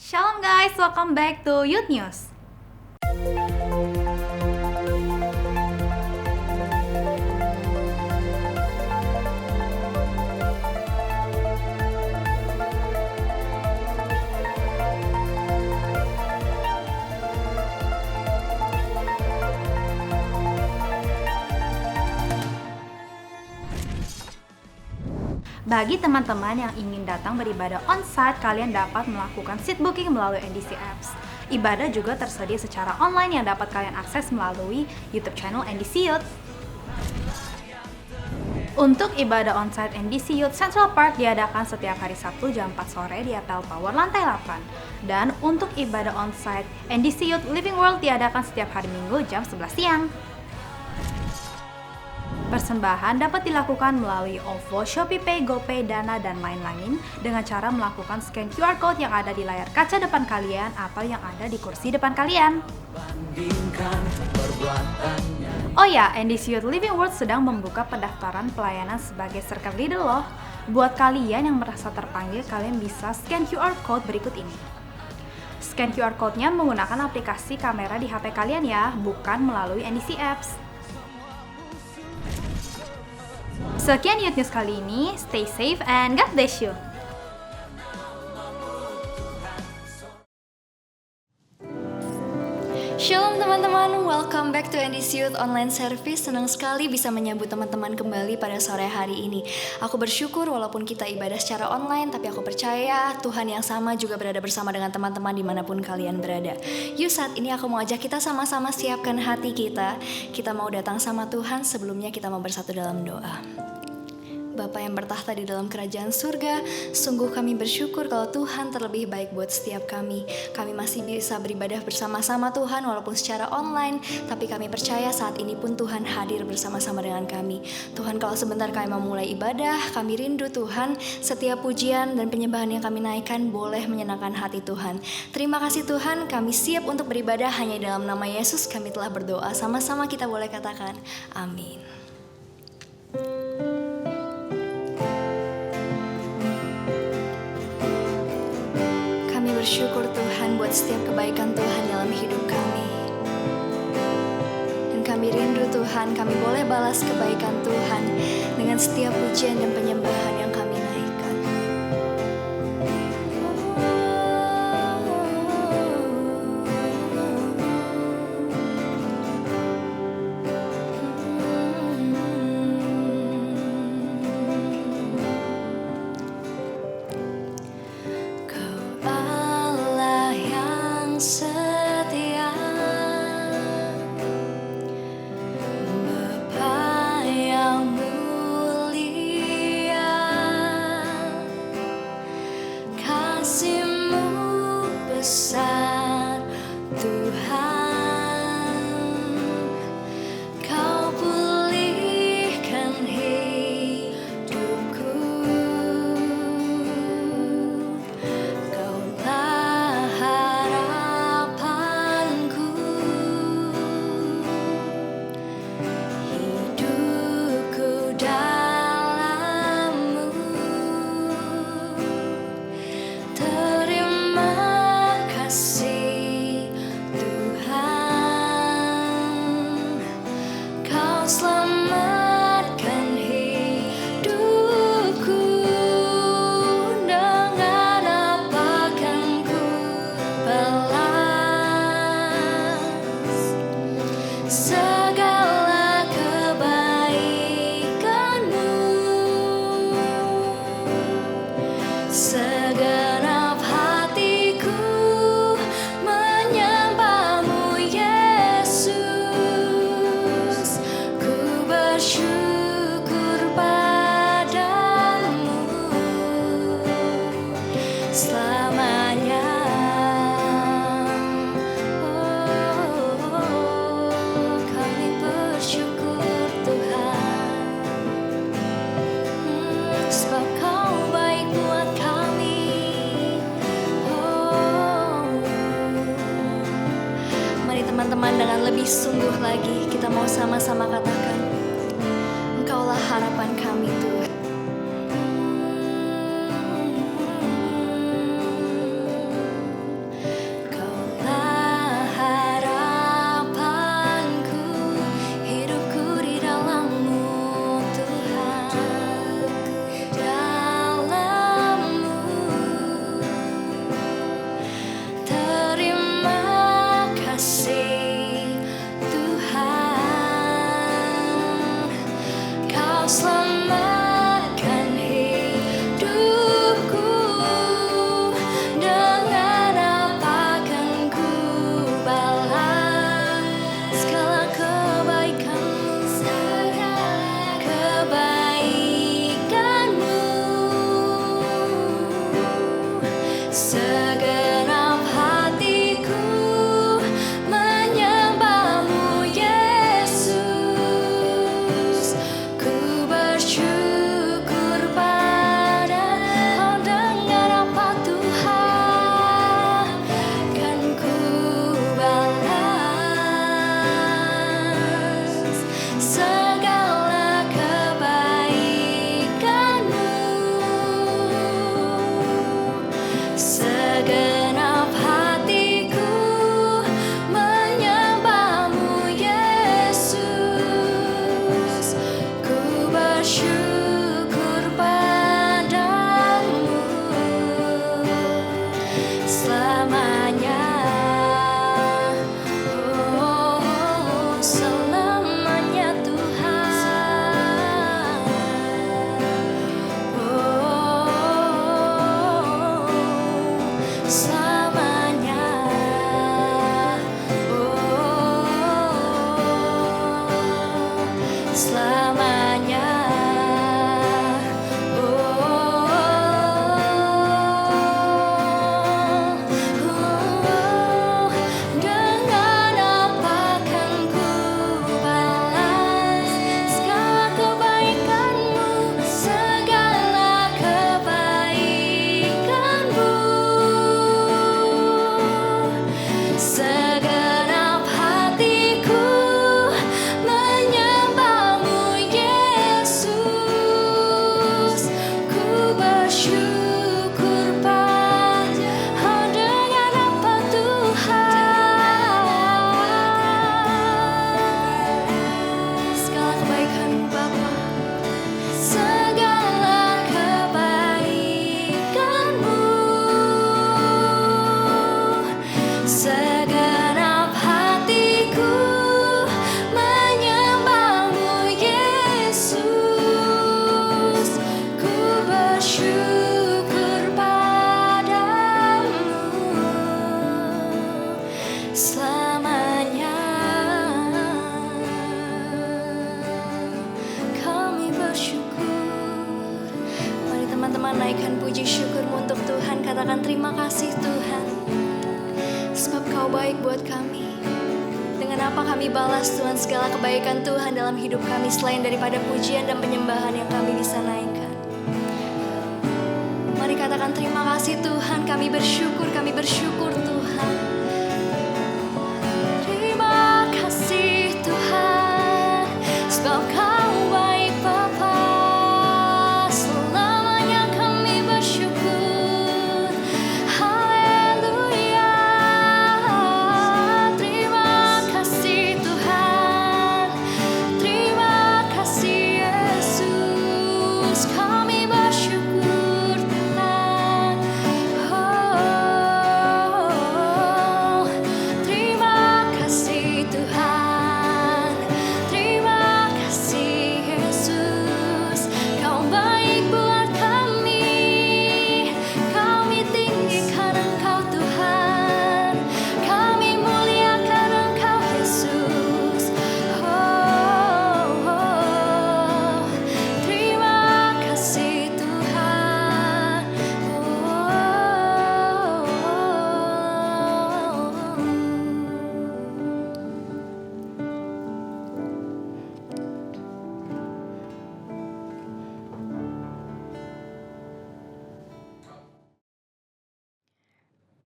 Shalom guys, welcome back to Youth News. Bagi teman-teman yang ingin datang beribadah on-site, kalian dapat melakukan seat booking melalui NDC Apps. Ibadah juga tersedia secara online yang dapat kalian akses melalui YouTube channel NDC Youth. Untuk ibadah on-site NDC Youth, Central Park diadakan setiap hari Sabtu jam 4 sore di Apple Tower lantai 8. Dan untuk ibadah on-site NDC Youth Living World diadakan setiap hari Minggu jam 11 siang. Persembahan dapat dilakukan melalui OVO, ShopeePay, GoPay, Dana, dan lain-lain dengan cara melakukan scan QR Code yang ada di layar kaca depan kalian atau yang ada di kursi depan kalian. Oh ya, NDC Youth Living World sedang membuka pendaftaran pelayanan sebagai circle leader loh. Buat kalian yang merasa terpanggil, kalian bisa scan QR Code berikut ini. Scan QR Code-nya menggunakan aplikasi kamera di HP kalian ya, bukan melalui NDC Apps. Sekian Youth News kali ini, stay safe and God bless you. Shalom teman-teman, welcome back to NDC Youth Online Service. Senang sekali bisa menyambut teman-teman kembali pada sore hari ini. Aku bersyukur walaupun kita ibadah secara online, tapi aku percaya Tuhan yang sama juga berada bersama dengan teman-teman dimanapun kalian berada. Yuk saat ini aku mau ajak kita sama-sama siapkan hati kita. Kita mau datang sama Tuhan, sebelumnya kita mau bersatu dalam doa. Bapa yang bertahta di dalam kerajaan surga, sungguh kami bersyukur kalau Tuhan terlebih baik buat setiap kami. Kami masih bisa beribadah bersama-sama Tuhan walaupun secara online, tapi kami percaya saat ini pun Tuhan hadir bersama-sama dengan kami. Tuhan, kalau sebentar kami mau mulai ibadah, kami rindu Tuhan, setiap pujian dan penyembahan yang kami naikkan boleh menyenangkan hati Tuhan. Terima kasih Tuhan, kami siap untuk beribadah hanya dalam nama Yesus kami telah berdoa. Sama-sama kita boleh katakan, amin. Bersyukur Tuhan buat setiap kebaikan Tuhan dalam hidup kami. Dan kami rindu Tuhan, kami boleh balas kebaikan Tuhan dengan setiap pujian dan penyembahan yang kami naikkan. Teman-teman, dengan lebih sungguh lagi kita mau sama-sama katakan, Engkaulah harapan kami Tuhan. selamanya. Oh, selamanya Tuhan. Oh, selamanya. Oh, selamanya. Dengan apa kan ku balas segala kebaikanmu, segala kebaikanmu. Segenap hatiku menyembahmu Yesus. Ku bersyukur padamu. Dengan apa Tuhan? Segala kebaikanmu Bapa, segala kebaikanmu. Segenap hatiku menyembahmu Yesus. Ku bersyukur padamu selamanya. Kami bersyukur. Mari teman-teman naikkan puji syukurmu untuk Tuhan. Katakan terima kasih Tuhan, sebab Kau baik buat kami. Dengan apa kami balas Tuhan segala kebaikan Tuhan dalam hidup kami selain daripada pujian dan penyembahan yang kami bisa naikkan. Mari katakan terima kasih Tuhan, kami bersyukur Tuhan. Terima kasih Tuhan, sebab Kau baik Bapa. Selamanya kami bersyukur. Haleluya. Terima kasih Tuhan, terima kasih Yesus. Kami bersyukur Tuhan. Oh, terima kasih Tuhan, terima kasih Yesus. Kau baik buat kami. Kami tinggikan Engkau Tuhan, kami muliakan Engkau Yesus. Oh, terima kasih Tuhan.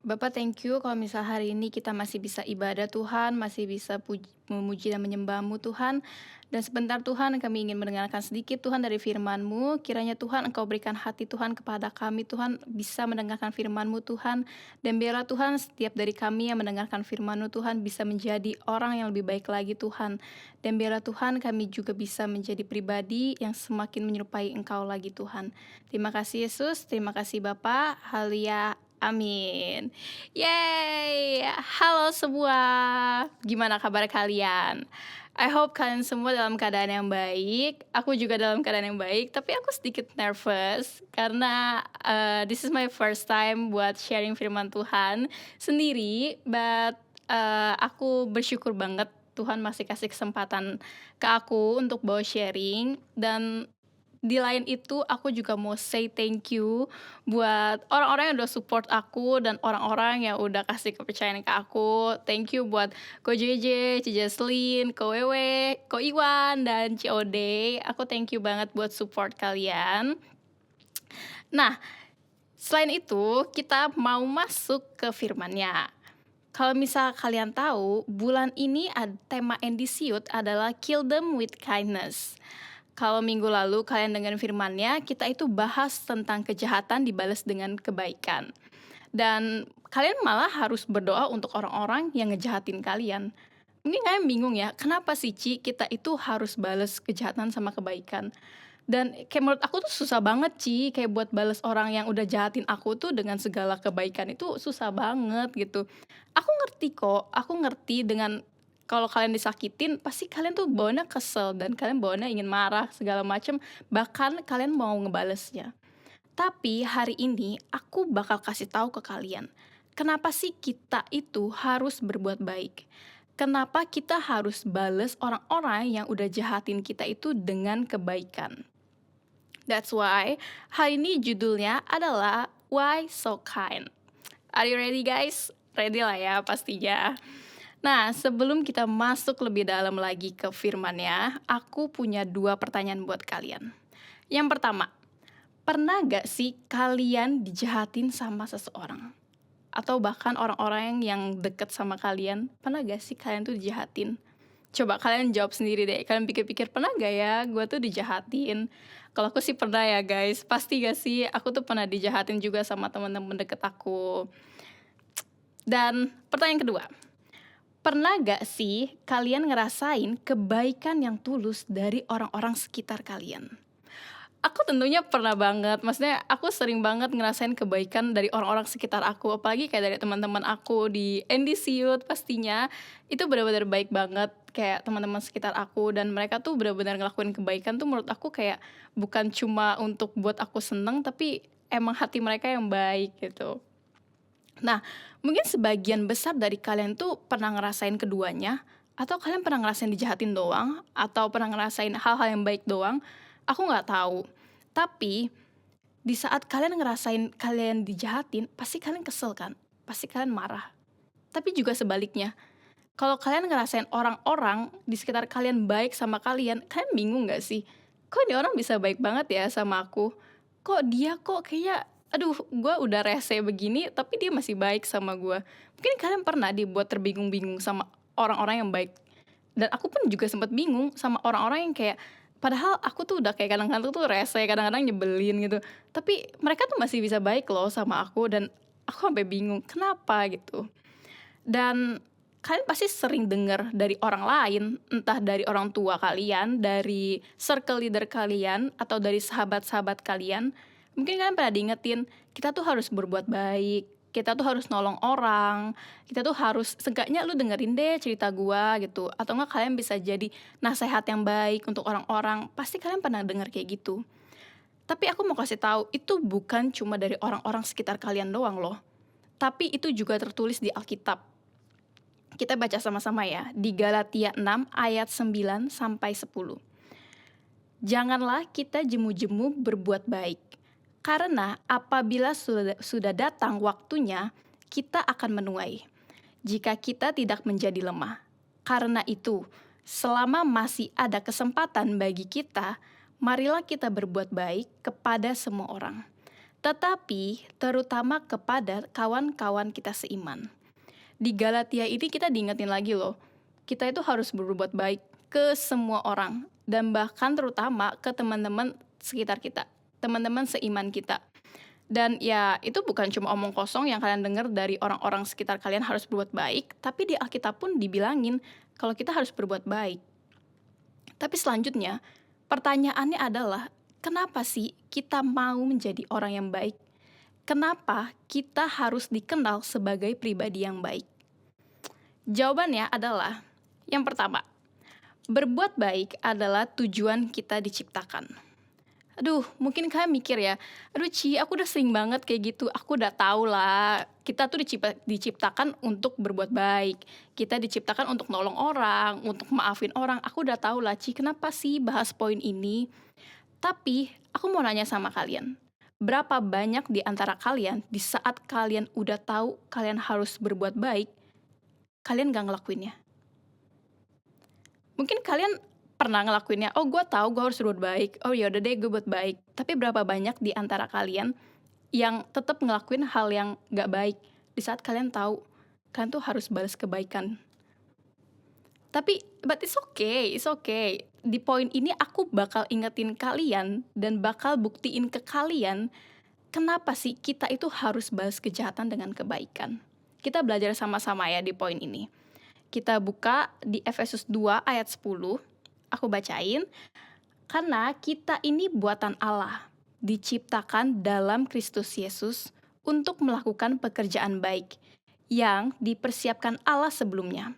Bapak, thank you kalau misal hari ini kita masih bisa ibadah Tuhan, masih bisa memuji dan menyembah-Mu Tuhan. Dan sebentar Tuhan, kami ingin mendengarkan sedikit Tuhan dari firman-Mu. Kiranya Tuhan Engkau berikan hati Tuhan kepada kami Tuhan, bisa mendengarkan firman-Mu Tuhan. Dan biarlah Tuhan setiap dari kami yang mendengarkan firman-Mu Tuhan bisa menjadi orang yang lebih baik lagi Tuhan. Dan biarlah Tuhan kami juga bisa menjadi pribadi yang semakin menyerupai Engkau lagi Tuhan. Terima kasih Yesus, terima kasih Bapak. Haleluya. Amin. Yeay. Halo semua. Gimana kabar kalian? I hope kalian semua dalam keadaan yang baik. Aku juga dalam keadaan yang baik, tapi aku sedikit nervous karena this is my first time buat sharing firman Tuhan sendiri, but aku bersyukur banget Tuhan masih kasih kesempatan ke aku untuk bawa sharing. Dan di lain itu aku juga mau say thank you buat orang-orang yang udah support aku dan orang-orang yang udah kasih kepercayaan ke aku. Thank you buat Ko JJ, Ci Jaslyn, Ko Wewe, Ko Iwan, dan COD. Aku thank you banget buat support kalian. Nah, selain itu kita mau masuk ke firman-Nya. Kalau misal kalian tahu, bulan ini tema Endisiut adalah Kill Them With Kindness. Kalau minggu lalu kalian dengar firman-Nya, kita itu bahas tentang kejahatan dibalas dengan kebaikan. Dan kalian malah harus berdoa untuk orang-orang yang ngejahatin kalian. Mungkin kalian bingung ya, kenapa sih Ci kita itu harus balas kejahatan sama kebaikan? Dan kayak menurut aku tuh susah banget, kayak buat bales orang yang udah jahatin aku tuh dengan segala kebaikan itu susah banget gitu. Aku ngerti kok, aku ngerti dengan kalau kalian disakitin pasti kalian tuh bawaannya kesel dan kalian bawaannya ingin marah segala macem, bahkan kalian mau ngebalesnya. Tapi hari ini aku bakal kasih tahu ke kalian, kenapa sih kita itu harus berbuat baik? Kenapa kita harus bales orang-orang yang udah jahatin kita itu dengan kebaikan? That's why hari ini judulnya adalah Why So Kind. Are you ready guys? Ready lah ya pastinya. Nah, sebelum kita masuk lebih dalam lagi ke firmannya, aku punya 2 pertanyaan buat kalian. Yang pertama, pernah gak sih kalian dijahatin sama seseorang? Atau bahkan orang-orang yang deket sama kalian, pernah gak sih kalian tuh dijahatin? Coba kalian jawab sendiri deh, kalian pikir-pikir pernah gak ya gue tuh dijahatin? Kalau aku sih pernah ya guys, pasti gak sih aku tuh pernah dijahatin juga sama teman-teman deket aku. Dan pertanyaan kedua, pernah gak sih kalian ngerasain kebaikan yang tulus dari orang-orang sekitar kalian? Aku tentunya pernah banget, maksudnya aku sering banget ngerasain kebaikan dari orang-orang sekitar aku, apalagi kayak dari teman-teman aku di NDC Youth pastinya, itu benar-benar baik banget kayak teman-teman sekitar aku dan mereka tuh benar-benar ngelakuin kebaikan tuh menurut aku kayak bukan cuma untuk buat aku seneng, tapi emang hati mereka yang baik gitu. Nah, mungkin sebagian besar dari kalian tuh pernah ngerasain keduanya, atau kalian pernah ngerasain dijahatin doang, atau pernah ngerasain hal-hal yang baik doang, aku nggak tahu. Tapi, di saat kalian ngerasain kalian dijahatin, pasti kalian kesel kan? Pasti kalian marah. Tapi juga sebaliknya, kalau kalian ngerasain orang-orang di sekitar kalian baik sama kalian bingung nggak sih? Kok ini orang bisa baik banget ya sama aku? Kok dia kok kayak, aduh gue udah rese begini tapi dia masih baik sama gue. Mungkin kalian pernah dibuat terbingung-bingung sama orang-orang yang baik. Dan aku pun juga sempat bingung sama orang-orang yang kayak, padahal aku tuh udah kayak kadang-kadang tuh rese, kadang-kadang nyebelin gitu. Tapi mereka tuh masih bisa baik loh sama aku dan aku sampai bingung kenapa gitu. Dan kalian pasti sering dengar dari orang lain, entah dari orang tua kalian, dari circle leader kalian, atau dari sahabat-sahabat kalian. Mungkin kalian pernah diingetin, kita tuh harus berbuat baik, kita tuh harus nolong orang, kita tuh harus, seenggaknya lu dengerin deh cerita gua gitu. Atau enggak kalian bisa jadi nasehat yang baik untuk orang-orang, pasti kalian pernah dengar kayak gitu. Tapi aku mau kasih tahu, itu bukan cuma dari orang-orang sekitar kalian doang loh. Tapi itu juga tertulis di Alkitab. Kita baca sama-sama ya, di Galatia 6 ayat 9 sampai 10. Janganlah kita jemu-jemu berbuat baik, karena apabila sudah datang waktunya, kita akan menuai. Jika kita tidak menjadi lemah. Karena itu, selama masih ada kesempatan bagi kita, marilah kita berbuat baik kepada semua orang. Tetapi terutama kepada kawan-kawan kita seiman. Di Galatia ini kita diingetin lagi loh, kita itu harus berbuat baik ke semua orang, dan bahkan terutama ke teman-teman sekitar kita, teman-teman seiman kita. Dan ya itu bukan cuma omong kosong yang kalian dengar dari orang-orang sekitar kalian harus berbuat baik, tapi di Alkitab pun dibilangin kalau kita harus berbuat baik. Tapi selanjutnya, pertanyaannya adalah, kenapa sih kita mau menjadi orang yang baik? Kenapa kita harus dikenal sebagai pribadi yang baik? Jawabannya adalah, yang pertama, berbuat baik adalah tujuan kita diciptakan. Aduh, mungkin kalian mikir ya, aduh aku udah sering banget kayak gitu, aku udah tahu lah, kita tuh diciptakan untuk berbuat baik, kita diciptakan untuk nolong orang, untuk maafin orang, aku udah tahu lah kenapa sih bahas poin ini? Tapi, aku mau nanya sama kalian, berapa banyak di antara kalian di saat kalian udah tahu kalian harus berbuat baik, kalian gak ngelakuinnya? Mungkin kalian pernah ngelakuinnya, oh gue tahu gue harus berbuat baik, oh yaudah deh gue buat baik. Tapi berapa banyak di antara kalian yang tetap ngelakuin hal yang gak baik di saat kalian tahu kalian tuh harus balas kebaikan? Tapi, but it's okay. Di poin ini aku bakal ingetin kalian dan bakal buktiin ke kalian kenapa sih kita itu harus balas kejahatan dengan kebaikan. Kita belajar sama-sama ya di poin ini. Kita buka di Efesus 2 ayat 10, aku bacain. Karena kita ini buatan Allah, diciptakan dalam Kristus Yesus untuk melakukan pekerjaan baik yang dipersiapkan Allah sebelumnya.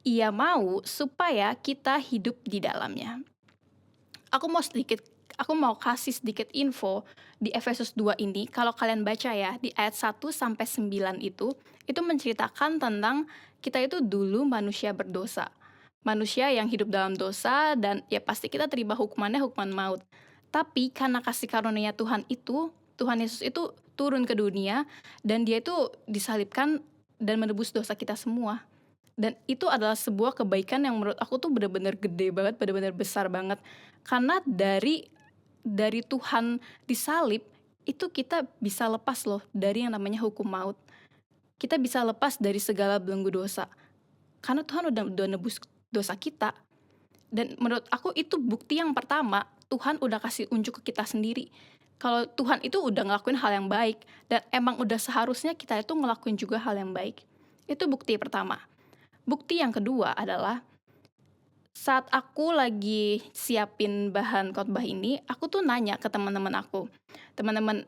Ia mau supaya kita hidup di dalamnya. Aku mau kasih sedikit info di Efesus 2 ini. Kalau kalian baca ya, di ayat 1 sampai 9 itu menceritakan tentang kita itu dulu manusia berdosa. Manusia yang hidup dalam dosa, dan ya pasti kita terima hukumannya, hukuman maut. Tapi karena kasih karunia Tuhan Yesus itu turun ke dunia, dan dia itu disalibkan dan menebus dosa kita semua. Dan itu adalah sebuah kebaikan yang menurut aku tuh benar-benar gede banget, benar-benar besar banget. Karena dari Tuhan disalib, itu kita bisa lepas loh dari yang namanya hukum maut. Kita bisa lepas dari segala belenggu dosa. Karena Tuhan udah nebus dosa kita. Dan menurut aku itu bukti yang pertama, Tuhan udah kasih unjuk ke kita sendiri. Kalau Tuhan itu udah ngelakuin hal yang baik, dan emang udah seharusnya kita itu ngelakuin juga hal yang baik. Itu bukti pertama. Bukti yang kedua adalah saat aku lagi siapin bahan khotbah ini, aku tuh nanya ke teman-teman aku, teman-teman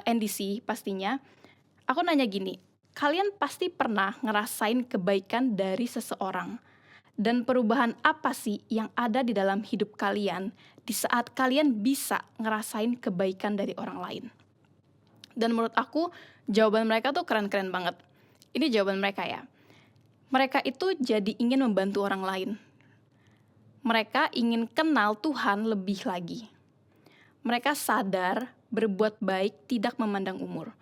NDC pastinya. Aku nanya gini, kalian pasti pernah ngerasain kebaikan dari seseorang, dan perubahan apa sih yang ada di dalam hidup kalian di saat kalian bisa ngerasain kebaikan dari orang lain? Dan menurut aku jawaban mereka tuh keren-keren banget. Ini jawaban mereka ya. Mereka itu jadi ingin membantu orang lain. Mereka ingin kenal Tuhan lebih lagi. Mereka sadar berbuat baik tidak memandang umur.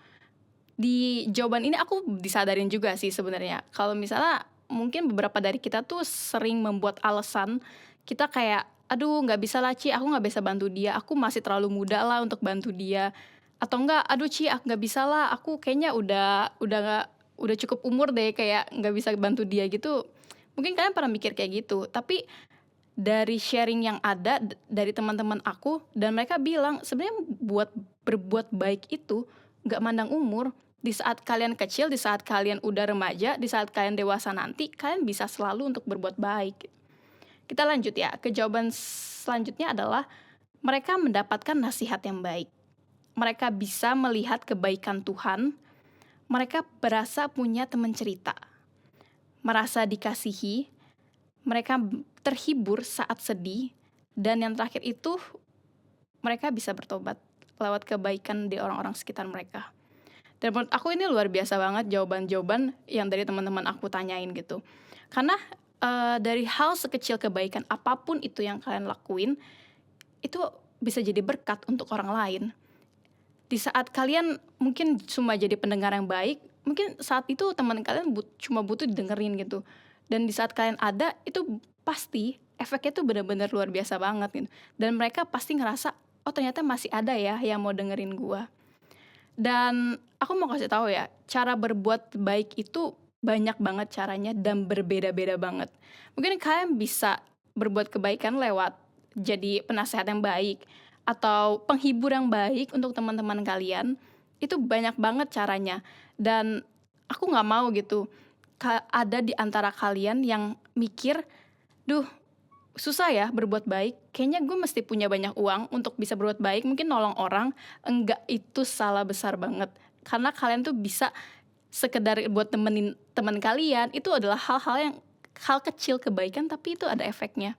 Di jawaban ini aku disadarin juga sih sebenarnya. Kalau misalnya mungkin beberapa dari kita tuh sering membuat alasan, kita kayak, aduh nggak bisa lah Ci, aku nggak bisa bantu dia, aku masih terlalu muda lah untuk bantu dia. Atau enggak, aduh Ci, aku nggak bisa lah, aku kayaknya udah cukup umur deh, kayak nggak bisa bantu dia gitu. Mungkin kalian pernah mikir kayak gitu, tapi dari sharing yang ada dari teman-teman aku, dan mereka bilang sebenarnya berbuat baik itu nggak mandang umur. Di saat kalian kecil, di saat kalian udah remaja, di saat kalian dewasa nanti, kalian bisa selalu untuk berbuat baik. Kita lanjut ya, ke jawaban selanjutnya adalah mereka mendapatkan nasihat yang baik. Mereka bisa melihat kebaikan Tuhan. Mereka berasa punya teman cerita, merasa dikasihi, mereka terhibur saat sedih, dan yang terakhir itu mereka bisa bertobat lewat kebaikan di orang-orang sekitar mereka. Dan menurut aku ini luar biasa banget jawaban-jawaban yang dari teman-teman aku tanyain gitu. Karena dari hal sekecil kebaikan apapun itu yang kalian lakuin, itu bisa jadi berkat untuk orang lain. Di saat kalian mungkin cuma jadi pendengar yang baik, mungkin saat itu teman kalian cuma butuh didengerin gitu. Dan di saat kalian ada, itu pasti efeknya tuh benar-benar luar biasa banget gitu. Dan mereka pasti ngerasa, oh ternyata masih ada ya yang mau dengerin gua. Dan aku mau kasih tahu ya, cara berbuat baik itu banyak banget caranya dan berbeda-beda banget. Mungkin kalian bisa berbuat kebaikan lewat jadi penasehat yang baik, atau penghibur yang baik untuk teman-teman kalian. Itu banyak banget caranya. Dan aku gak mau gitu ada di antara kalian yang mikir, duh susah ya berbuat baik, kayaknya gue mesti punya banyak uang untuk bisa berbuat baik, mungkin nolong orang. Enggak, itu salah besar banget. Karena kalian tuh bisa sekedar buat temenin teman kalian, itu adalah hal kecil kebaikan, tapi itu ada efeknya.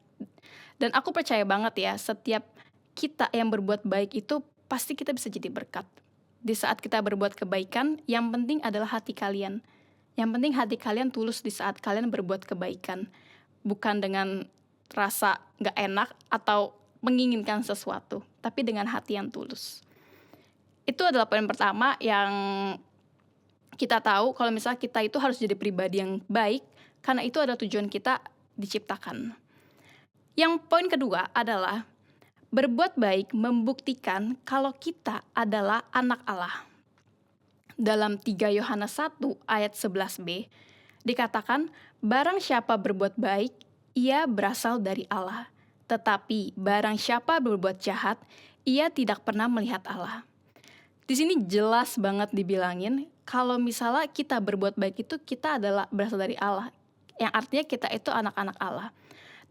Dan aku percaya banget ya, setiap kita yang berbuat baik itu pasti kita bisa jadi berkat. Di saat kita berbuat kebaikan, yang penting adalah hati kalian. Yang penting hati kalian tulus di saat kalian berbuat kebaikan. Bukan dengan rasa gak enak atau menginginkan sesuatu, tapi dengan hati yang tulus. Itu adalah poin pertama yang kita tahu kalau misalnya kita itu harus jadi pribadi yang baik, karena itu adalah tujuan kita diciptakan. Yang poin kedua adalah berbuat baik membuktikan kalau kita adalah anak Allah. Dalam 3 Yohanes 1 ayat 11b dikatakan, barang siapa berbuat baik, ia berasal dari Allah. Tetapi barang siapa berbuat jahat, ia tidak pernah melihat Allah. Di sini jelas banget dibilangin kalau misalnya kita berbuat baik itu kita adalah berasal dari Allah, yang artinya kita itu anak-anak Allah.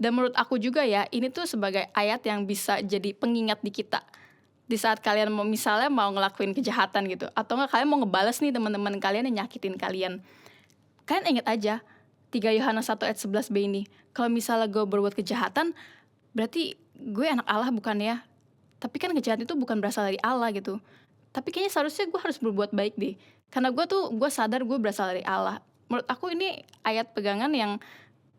Dan menurut aku juga ya, ini tuh sebagai ayat yang bisa jadi pengingat di kita. Di saat kalian misalnya mau ngelakuin kejahatan gitu, atau enggak kalian mau ngebales nih teman-teman kalian yang nyakitin kalian. Kalian ingat aja 3 Yohanes 1 ayat 11b ini. Kalau misalnya gue berbuat kejahatan, berarti gue anak Allah bukan ya? Tapi kan kejahatan itu bukan berasal dari Allah gitu. Tapi kayaknya seharusnya gue harus berbuat baik deh. Karena gue sadar gue berasal dari Allah. Menurut aku ini ayat pegangan yang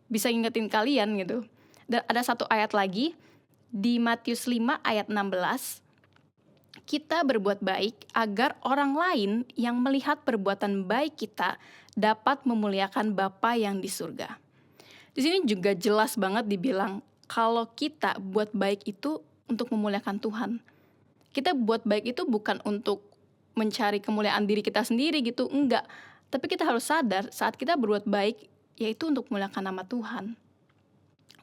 bisa ngingetin kalian gitu. Dan ada satu ayat lagi di Matius 5 ayat 16. Kita berbuat baik agar orang lain yang melihat perbuatan baik kita dapat memuliakan Bapa yang di surga. Di sini juga jelas banget dibilang kalau kita buat baik itu untuk memuliakan Tuhan. Kita buat baik itu bukan untuk mencari kemuliaan diri kita sendiri gitu, enggak. Tapi kita harus sadar saat kita berbuat baik yaitu untuk memuliakan nama Tuhan.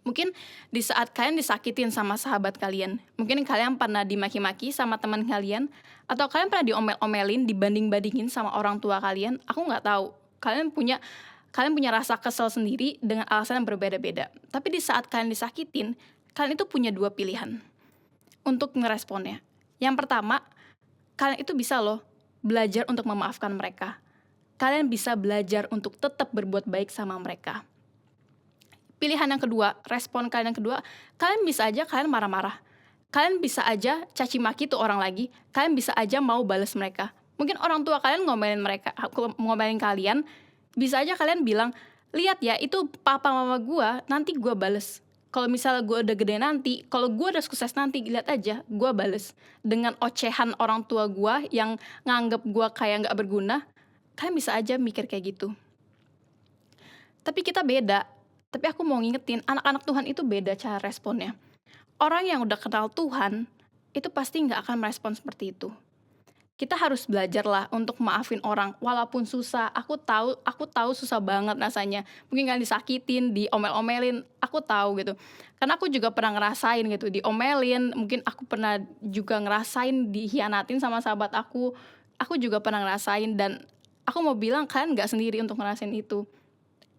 Mungkin di saat kalian disakitin sama sahabat kalian, mungkin kalian pernah dimaki-maki sama teman kalian, atau kalian pernah diomel-omelin, dibanding-bandingin sama orang tua kalian, aku nggak tahu. Kalian punya rasa kesel sendiri dengan alasan yang berbeda-beda. Tapi di saat kalian disakitin, kalian itu punya 2 pilihan untuk ngeresponnya. Yang pertama, kalian itu bisa loh belajar untuk memaafkan mereka. Kalian bisa belajar untuk tetap berbuat baik sama mereka. Pilihan yang kedua, respon kalian yang kedua, kalian bisa aja kalian marah-marah. Kalian bisa aja caci maki tuh orang lagi, kalian bisa aja mau balas mereka. Mungkin orang tua kalian ngomelin kalian, bisa aja kalian bilang, lihat ya itu papa mama gua, nanti gua bales. Kalau misalnya gua udah gede nanti, kalau gua udah sukses nanti, lihat aja gua bales. Dengan ocehan orang tua gua yang nganggep gua kayak gak berguna, kalian bisa aja mikir kayak gitu. Tapi kita beda. Tapi aku mau ngingetin, anak-anak Tuhan itu beda cara responnya. Orang yang udah kenal Tuhan, itu pasti nggak akan merespon seperti itu. Kita harus belajar lah untuk maafin orang, walaupun susah. Aku tahu susah banget rasanya. Mungkin kalian disakitin, diomel-omelin, aku tahu gitu. Karena aku juga pernah ngerasain gitu, diomelin. Mungkin aku pernah juga ngerasain dihianatin sama sahabat aku. Aku juga pernah ngerasain, dan aku mau bilang kalian nggak sendiri untuk ngerasain itu.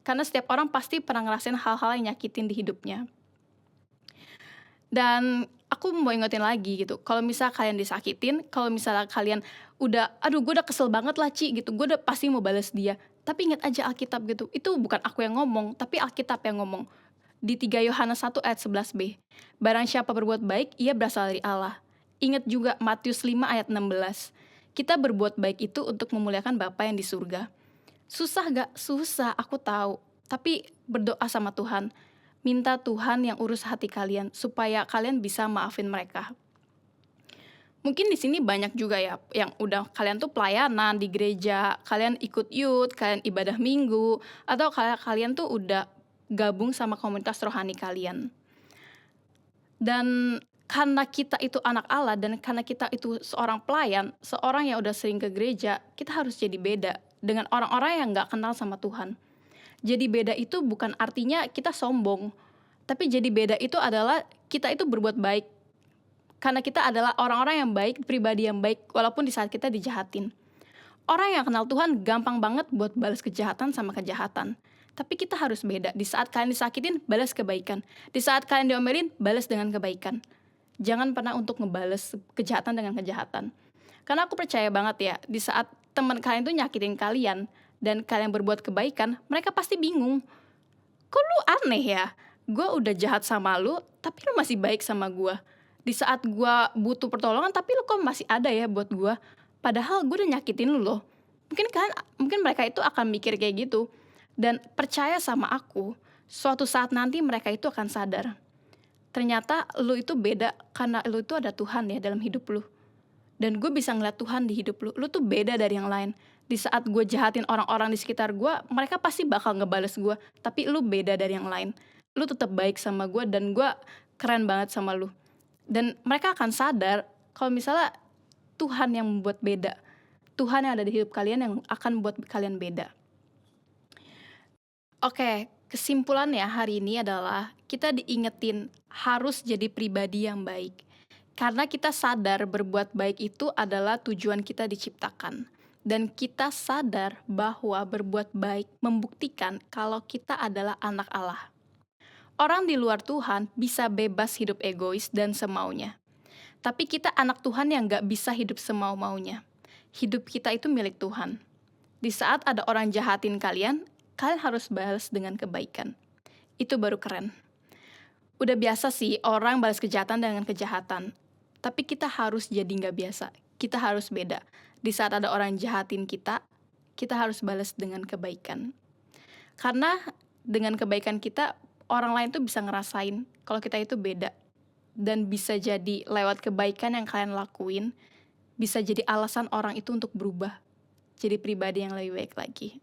Karena setiap orang pasti pernah ngerasain hal-hal yang nyakitin di hidupnya. Dan aku mau ingetin lagi gitu, kalau misalnya kalian disakitin, kalau misalnya kalian gue udah kesel banget lah Ci gitu, gue udah pasti mau balas dia. Tapi ingat aja Alkitab gitu, itu bukan aku yang ngomong, tapi Alkitab yang ngomong. Di 3 Yohanes 1 ayat 11b, barang siapa berbuat baik, ia berasal dari Allah. Ingat juga Matius 5 ayat 16, kita berbuat baik itu untuk memuliakan Bapa yang di surga. Susah gak? Susah, aku tahu. Tapi berdoa sama Tuhan. Minta Tuhan yang urus hati kalian supaya kalian bisa maafin mereka. Mungkin di sini banyak juga ya yang udah kalian tuh pelayanan di gereja, kalian ikut youth, kalian ibadah minggu, atau kalian tuh udah gabung sama komunitas rohani kalian. Dan karena kita itu anak Allah dan karena kita itu seorang pelayan, seorang yang udah sering ke gereja, kita harus jadi beda dengan orang-orang yang gak kenal sama Tuhan. Jadi beda itu bukan artinya kita sombong, tapi jadi beda itu adalah kita itu berbuat baik. Karena kita adalah orang-orang yang baik, pribadi yang baik, walaupun di saat kita dijahatin. Orang yang kenal Tuhan gampang banget buat balas kejahatan sama kejahatan. Tapi kita harus beda, di saat kalian disakitin, balas kebaikan. Di saat kalian diomelin, balas dengan kebaikan. Jangan pernah untuk ngebales kejahatan dengan kejahatan. Karena aku percaya banget ya, di saat teman kalian tuh nyakitin kalian dan kalian berbuat kebaikan, mereka pasti bingung. Kok lu aneh ya? Gue udah jahat sama lu, tapi lu masih baik sama gue. Di saat gue butuh pertolongan, tapi lu kok masih ada ya buat gue? Padahal gue udah nyakitin lu loh. Mungkin mereka itu akan mikir kayak gitu. Dan percaya sama aku, suatu saat nanti mereka itu akan sadar. Ternyata lu itu beda karena lu itu ada Tuhan ya dalam hidup lu. Dan gue bisa ngeliat Tuhan di hidup lu tuh beda dari yang lain. Di saat gue jahatin orang-orang di sekitar gue, mereka pasti bakal ngebales gue. Tapi lu beda dari yang lain. Lu tetap baik sama gue dan gue keren banget sama lu. Dan mereka akan sadar kalau misalnya Tuhan yang membuat beda. Tuhan yang ada di hidup kalian yang akan membuat kalian beda. Oke, kesimpulannya hari ini adalah kita diingetin harus jadi pribadi yang baik. Karena kita sadar berbuat baik itu adalah tujuan kita diciptakan. Dan kita sadar bahwa berbuat baik membuktikan kalau kita adalah anak Allah. Orang di luar Tuhan bisa bebas hidup egois dan semaunya. Tapi kita anak Tuhan yang gak bisa hidup semau-maunya. Hidup kita itu milik Tuhan. Di saat ada orang jahatin kalian harus balas dengan kebaikan. Itu baru keren. Udah biasa sih orang balas kejahatan dengan kejahatan. Tapi kita harus jadi gak biasa. Kita harus beda. Di saat ada orang jahatin kita harus balas dengan kebaikan. Karena dengan kebaikan kita, orang lain tuh bisa ngerasain kalau kita itu beda. Dan bisa jadi lewat kebaikan yang kalian lakuin, bisa jadi alasan orang itu untuk berubah. Jadi pribadi yang lebih baik lagi.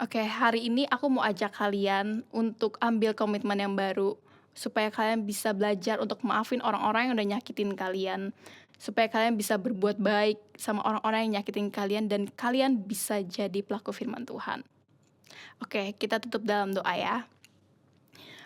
Oke, hari ini aku mau ajak kalian untuk ambil komitmen yang baru. Supaya kalian bisa belajar untuk maafin orang-orang yang udah nyakitin kalian. Supaya kalian bisa berbuat baik sama orang-orang yang nyakitin kalian. Dan kalian bisa jadi pelaku firman Tuhan. Oke, kita tutup dalam doa ya.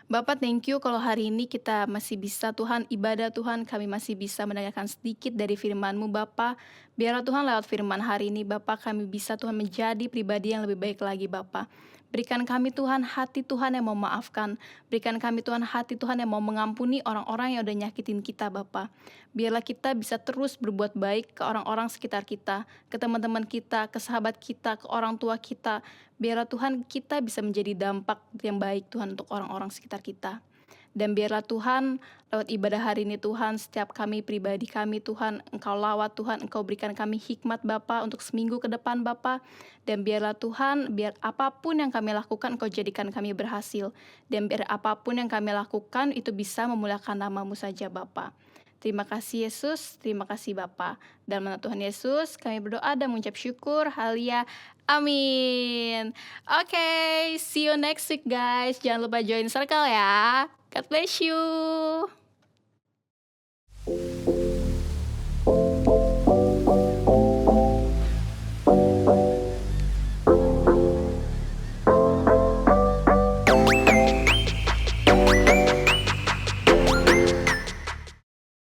Bapak, thank you kalau hari ini kita masih bisa Tuhan ibadah Tuhan. Kami masih bisa mendengarkan sedikit dari firman-Mu Bapak. Biarlah Tuhan lewat firman hari ini Bapak kami bisa Tuhan menjadi pribadi yang lebih baik lagi Bapak. Berikan kami Tuhan hati Tuhan yang mau maafkan. Berikan kami Tuhan hati Tuhan yang mau mengampuni orang-orang yang udah nyakitin kita Bapak. Biarlah kita bisa terus berbuat baik ke orang-orang sekitar kita, ke teman-teman kita, ke sahabat kita, ke orang tua kita. Biarlah Tuhan kita bisa menjadi dampak yang baik Tuhan untuk orang-orang sekitar kita. Dan biarlah Tuhan lewat ibadah hari ini Tuhan, setiap kami pribadi kami Tuhan, Engkau lawat Tuhan, Engkau berikan kami hikmat Bapa untuk seminggu ke depan Bapa. Dan biarlah Tuhan, biar apapun yang kami lakukan Engkau jadikan kami berhasil. Dan biar apapun yang kami lakukan itu bisa memuliakan nama-Mu saja Bapa. Terima kasih Yesus, terima kasih Bapa. Dalam nama Tuhan Yesus kami berdoa dan mengucap syukur. Haleluya. Amin. Oke, see you next week guys. Jangan lupa join circle ya. God bless you.